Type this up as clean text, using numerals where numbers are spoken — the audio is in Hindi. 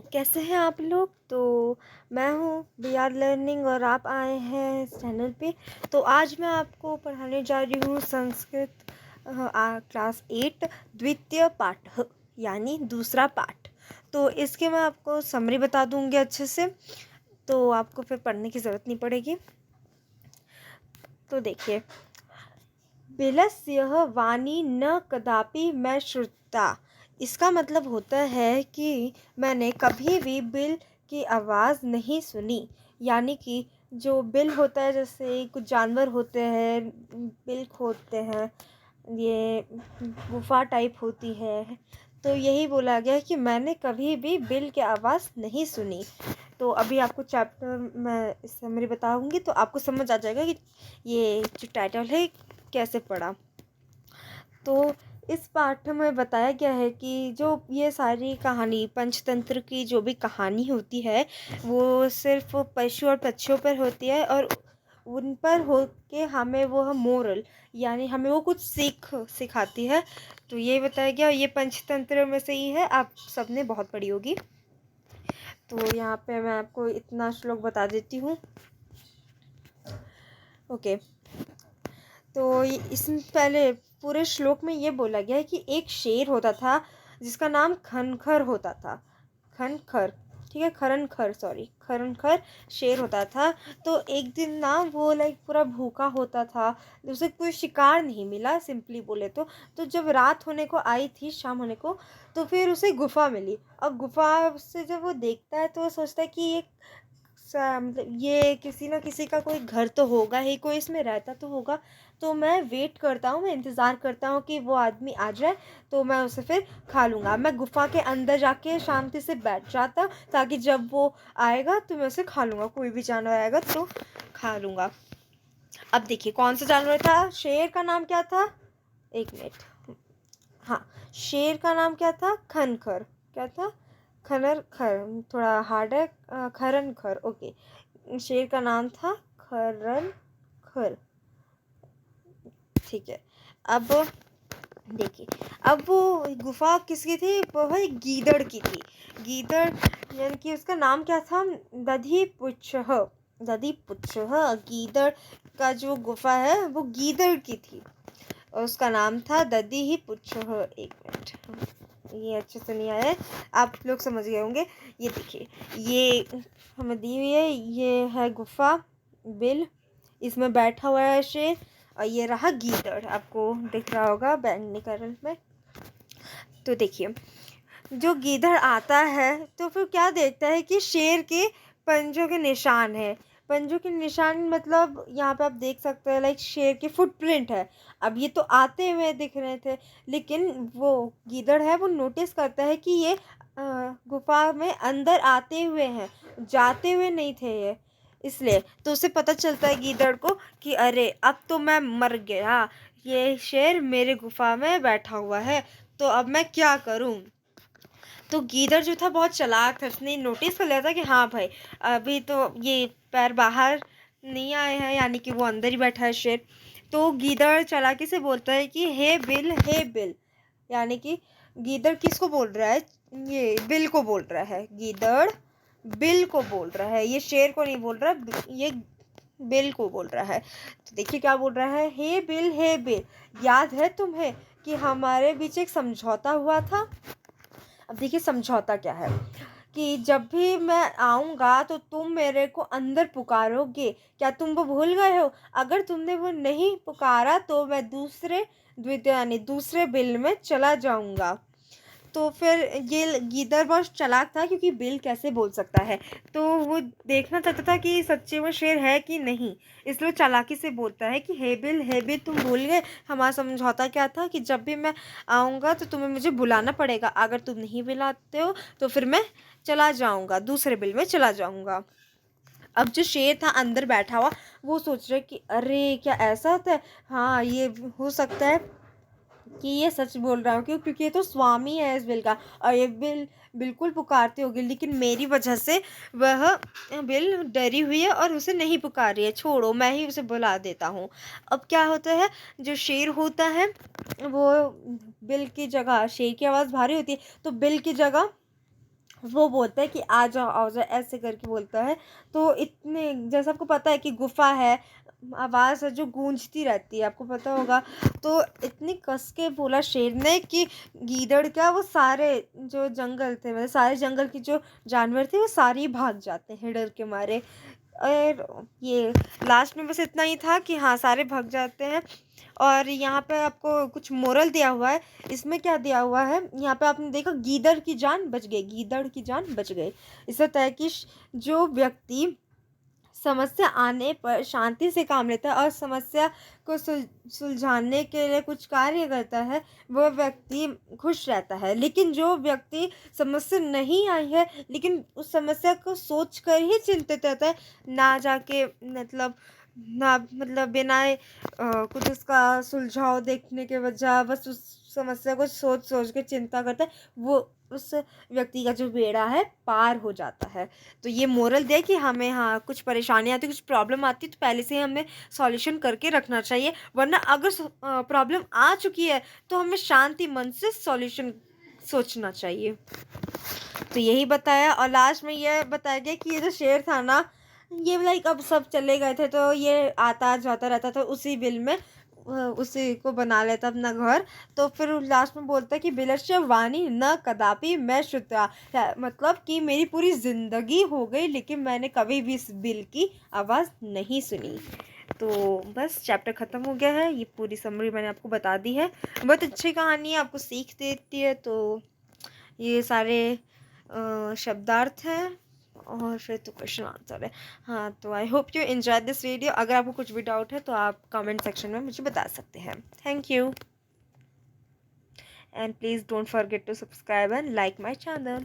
कैसे हैं आप लोग। तो मैं हूँ वी आर लर्निंग और आप आए हैं इस चैनल पे। तो आज मैं आपको पढ़ाने जा रही हूँ संस्कृत क्लास 8 द्वितीय पाठ यानी दूसरा पाठ। तो इसके मैं आपको समरी बता दूँगी अच्छे से, तो आपको फिर पढ़ने की ज़रूरत नहीं पड़ेगी। तो देखिए, बिलस्य वाणी न कदापि मैं श्रुता। इसका मतलब होता है कि मैंने कभी भी बिल की आवाज़ नहीं सुनी। यानी कि जो बिल होता है, जैसे कुछ जानवर होते हैं बिल खोदते हैं, ये गुफा टाइप होती है, तो यही बोला गया है कि मैंने कभी भी बिल की आवाज़ नहीं सुनी। तो अभी आपको चैप्टर मैं समरी बताऊंगी तो आपको समझ आ जाएगा कि ये जो टाइटल है कैसे पढ़ा। तो इस पाठ में बताया गया है कि जो ये सारी कहानी पंचतंत्र की जो भी कहानी होती है वो सिर्फ पशु और पक्षियों पर होती है, और उन पर हो के हमें वो मोरल यानी हमें वो कुछ सिखाती है। तो ये बताया गया, ये पंचतंत्र में से ही है, आप सबने बहुत पढ़ी होगी। तो यहाँ पे मैं आपको इतना श्लोक बता देती हूँ। ओके, तो इसमें पहले पूरे श्लोक में ये बोला गया है कि एक शेर होता था जिसका नाम खनखर होता था। खनखर, ठीक है, खरनखर, सॉरी, खरनखर शेर होता था। तो एक दिन ना वो पूरा भूखा होता था, उसे कोई शिकार नहीं मिला, सिंपली बोले तो जब रात होने को आई थी, शाम होने को, तो फिर उसे गुफा मिली। अब गुफा से जब वो देखता है तो वो सोचता है कि ये मतलब ये किसी ना किसी का कोई घर तो होगा ही, कोई इसमें रहता तो होगा। तो मैं वेट करता हूँ, मैं इंतज़ार करता हूँ कि वो आदमी आ जाए तो मैं उसे फिर खा लूँगा। मैं गुफा के अंदर जाके शांति से बैठ जाता ताकि जब वो आएगा तो मैं उसे खा लूँगा, कोई भी जानवर आएगा तो खा लूँगा। अब देखिए कौन सा जानवर था। शेर का नाम क्या था, एक मिनट, हाँ, शेर का नाम क्या था, खनखर। क्या था, खनर खर, थोड़ा हार्ड है, खरन खर, ओके। शेर का नाम था खरन खर, ठीक है। अब देखिए, अब वो गुफा किसकी थी, वो है गीदड़ की थी। गीदड़ यानी कि उसका नाम क्या था, दधी पुच्छ। दधी पुच्छ, गीदड़ का जो गुफा है वो गीदड़ की थी और उसका नाम था दधी ही पुच्छ। एक मिनट, ये अच्छे से नहीं आया है, आप लोग समझ गए होंगे। ये देखिए, ये हमें दी हुई है, ये है गुफा, बिल, इसमें बैठा हुआ है शेर, और ये रहा गीदड़, आपको दिख रहा होगा बैंगनी कलर में। तो देखिए, जो गीदड़ आता है तो फिर क्या देखता है कि शेर के पंजों के निशान है। पंजों के निशान मतलब यहाँ पे आप देख सकते हैं, शेर के फुटप्रिंट है। अब ये तो आते हुए दिख रहे थे, लेकिन वो गीदड़ है वो नोटिस करता है कि ये गुफा में अंदर आते हुए हैं, जाते हुए नहीं थे ये। इसलिए तो उसे पता चलता है गीदड़ को कि अरे अब तो मैं मर गया, ये शेर मेरे गुफा में बैठा हुआ है, तो अब मैं क्या करूं। तो गीदड़ जो था बहुत चालाक था, उसने नोटिस कर लिया था कि हाँ भाई, अभी तो ये पैर बाहर नहीं आए हैं, यानी कि वो अंदर ही बैठा है शेर। तो गीदड़ चालाकी से बोलता है कि हे बिल, हे बिल, यानी कि गीदड़ किसको बोल रहा है, ये बिल को बोल रहा है। गीदड़ बिल को बोल रहा है, ये शेर को नहीं बोल रहा, ये बिल को बोल रहा है। तो देखिए क्या बोल रहा है, हे बिल, हे बिल, याद है तुम्हें कि हमारे बीच एक समझौता हुआ था। अब देखिए समझौता क्या है, कि जब भी मैं आऊँगा तो तुम मेरे को अंदर पुकारोगे, क्या तुम वो भूल गए हो। अगर तुमने वो नहीं पुकारा तो मैं दूसरे द्वितीय यानी दूसरे बिल में चला जाऊँगा। तो फिर ये गीदड़ बहुत चालाक था, क्योंकि बिल कैसे बोल सकता है, तो वो देखना चाहता था कि सच्चे में शेर है कि नहीं, इसलिए चालाकी से बोलता है कि हे बिल, हे बिल, तुम भूल गए हमारा समझौता क्या था, कि जब भी मैं आऊँगा तो तुम्हें मुझे बुलाना पड़ेगा, अगर तुम नहीं बुलाते हो तो फिर मैं चला जाऊँगा, दूसरे बिल में चला जाऊँगा। अब जो शेर था अंदर बैठा हुआ, वो सोच रहा कि अरे क्या ऐसा होता है, हाँ ये हो सकता है कि ये सच बोल रहा हूँ, क्योंकि ये तो स्वामी है इस बिल का, और ये बिल बिल्कुल पुकारते होगी, लेकिन मेरी वजह से वह बिल डरी हुई है और उसे नहीं पुकार रही है, छोड़ो मैं ही उसे बुला देता हूँ। अब क्या होता है, जो शेर होता है वो बिल की जगह, शेर की आवाज़ भारी होती है तो बिल की जगह वो बोलता है कि आ जाओ आ जाओ, ऐसे करके बोलता है। तो इतने, जैसे आपको पता है कि गुफा है, आवाज़ है जो गूंजती रहती है, आपको पता होगा। तो इतनी कस के बोला शेर ने कि गीदड़ क्या, वो सारे जो जंगल थे, मतलब सारे जंगल की जो जानवर थे वो सारे ही भाग जाते हैं डर के मारे। और ये लास्ट में बस इतना ही था कि हाँ सारे भाग जाते हैं। और यहाँ पे आपको कुछ मोरल दिया हुआ है। इसमें क्या दिया हुआ है, यहाँ पे आपने देखा गीदड़ की जान बच गई, गीदड़ की जान बच गई। इससे तय है कि जो व्यक्ति समस्या आने पर शांति से काम लेता है और समस्या को सुलझाने के लिए कुछ कार्य करता है, वो व्यक्ति खुश रहता है। लेकिन जो व्यक्ति समस्या नहीं आई है लेकिन उस समस्या को सोच कर ही चिंतित रहता है, ना जाके मतलब ना मतलब बिना कुछ उसका सुलझाव देखने के बजाय बस उस समस्या को सोच सोच के चिंता करता है, वो उस व्यक्ति का जो बेड़ा है पार हो जाता है। तो ये मोरल दे कि हमें हाँ कुछ परेशानी आती है, कुछ प्रॉब्लम आती है, तो पहले से ही हमें सॉल्यूशन करके रखना चाहिए। वरना अगर प्रॉब्लम आ चुकी है तो हमें शांति मन से सॉल्यूशन सोचना चाहिए। तो यही बताया। और लास्ट में यह बताया गया कि ये जो शेर था ना, ये लाइक अब सब चले गए थे तो ये आता जाता रहता था उसी बिल में, उसी को बना लेता अपना घर। तो फिर लास्ट में बोलता है कि बिलस्य वाणी न कदापि मैं श्रुता, मतलब कि मेरी पूरी ज़िंदगी हो गई लेकिन मैंने कभी भी इस बिल की आवाज़ नहीं सुनी। तो बस चैप्टर ख़त्म हो गया है। ये पूरी समरी मैंने आपको बता दी है। बहुत अच्छी कहानी है, आपको सीख देती है। तो ये सारे शब्दार्थ हैं और फिर तो क्वेश्चन आंसर है। हाँ, तो I hope you enjoy this video. अगर आपको कुछ भी डाउट है तो आप कमेंट सेक्शन में मुझे बता सकते हैं। Thank you and please don't forget to subscribe and like my channel.